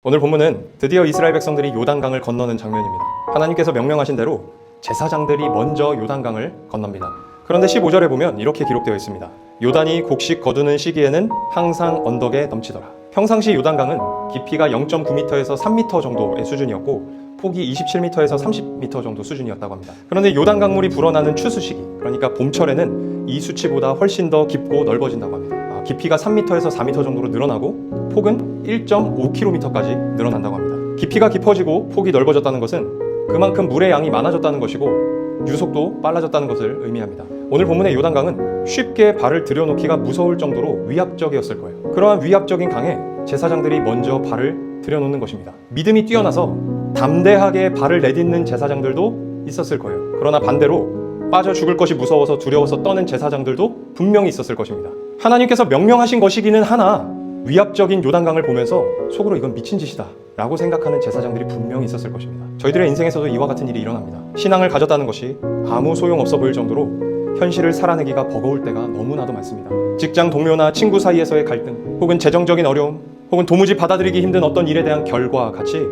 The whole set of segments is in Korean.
오늘 본문은 드디어 이스라엘 백성들이 요단강을 건너는 장면입니다. 하나님께서 명령하신 대로 제사장들이 먼저 요단강을 건넙니다. 그런데 15절에 보면 이렇게 기록되어 있습니다. 요단이 곡식 거두는 시기에는 항상 언덕에 넘치더라. 평상시 요단강은 깊이가 0.9m에서 3m 정도의 수준이었고 폭이 27m에서 30m 정도 수준이었다고 합니다. 그런데 요단강물이 불어나는 추수 시기, 그러니까 봄철에는 이 수치보다 훨씬 더 깊고 넓어진다고 합니다. 깊이가 3m에서 4m 정도로 늘어나고 폭은 1.5km까지 늘어난다고 합니다. 깊이가 깊어지고 폭이 넓어졌다는 것은 그만큼 물의 양이 많아졌다는 것이고 유속도 빨라졌다는 것을 의미합니다. 오늘 본문의 요단강은 쉽게 발을 들여놓기가 무서울 정도로 위압적이었을 거예요. 그러한 위압적인 강에 제사장들이 먼저 발을 들여놓는 것입니다. 믿음이 뛰어나서 담대하게 발을 내딛는 제사장들도 있었을 거예요. 그러나 반대로 빠져 죽을 것이 무서워서 두려워서 떠는 제사장들도 분명히 있었을 것입니다. 하나님께서 명령하신 것이기는 하나 위압적인 요단강을 보면서 속으로 이건 미친 짓이다 라고 생각하는 제사장들이 분명히 있었을 것입니다. 저희들의 인생에서도 이와 같은 일이 일어납니다. 신앙을 가졌다는 것이 아무 소용없어 보일 정도로 현실을 살아내기가 버거울 때가 너무나도 많습니다. 직장 동료나 친구 사이에서의 갈등, 혹은 재정적인 어려움, 혹은 도무지 받아들이기 힘든 어떤 일에 대한 결과와 같이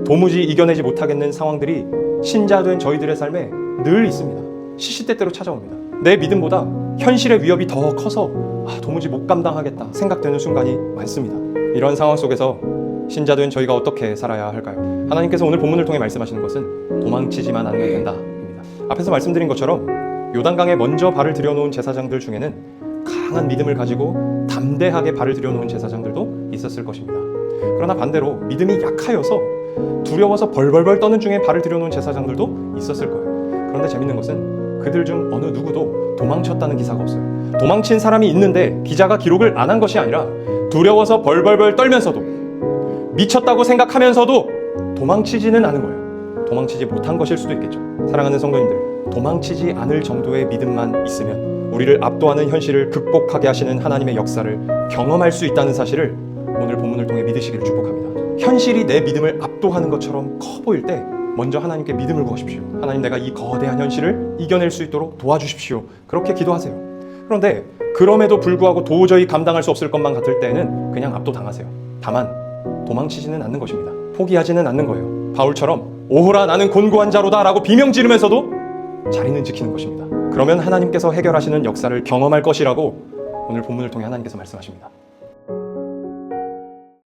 도무지 이겨내지 못하겠는 상황들이 신자된 저희들의 삶에 늘 있습니다. 시시때때로 찾아옵니다. 내 믿음보다 현실의 위협이 더 커서 도무지 못 감당하겠다 생각되는 순간이 많습니다. 이런 상황 속에서 신자된 저희가 어떻게 살아야 할까요? 하나님께서 오늘 본문을 통해 말씀하시는 것은 도망치지만 않으면 된다입니다. 앞에서 말씀드린 것처럼 요단강에 먼저 발을 들여놓은 제사장들 중에는 강한 믿음을 가지고 담대하게 발을 들여놓은 제사장들도 있었을 것입니다. 그러나 반대로 믿음이 약하여서 두려워서 벌벌벌 떠는 중에 발을 들여놓은 제사장들도 있었을 거예요. 그런데 재밌는 것은 그들 중 어느 누구도 도망쳤다는 기사가 없어요. 도망친 사람이 있는데 기자가 기록을 안 한 것이 아니라 두려워서 벌벌벌 떨면서도 미쳤다고 생각하면서도 도망치지는 않은 거예요. 도망치지 못한 것일 수도 있겠죠. 사랑하는 성도님들, 도망치지 않을 정도의 믿음만 있으면 우리를 압도하는 현실을 극복하게 하시는 하나님의 역사를 경험할 수 있다는 사실을 오늘 본문을 통해 믿으시기를 축복합니다. 현실이 내 믿음을 압도하는 것처럼 커 보일 때 먼저 하나님께 믿음을 구하십시오. 하나님, 내가 이 거대한 현실을 이겨낼 수 있도록 도와주십시오. 그렇게 기도하세요. 그런데 그럼에도 불구하고 도저히 감당할 수 없을 것만 같을 때에는 그냥 압도당하세요. 다만 도망치지는 않는 것입니다. 포기하지는 않는 거예요. 바울처럼 오호라 나는 곤고한 자로다 라고 비명 지르면서도 자리는 지키는 것입니다. 그러면 하나님께서 해결하시는 역사를 경험할 것이라고 오늘 본문을 통해 하나님께서 말씀하십니다.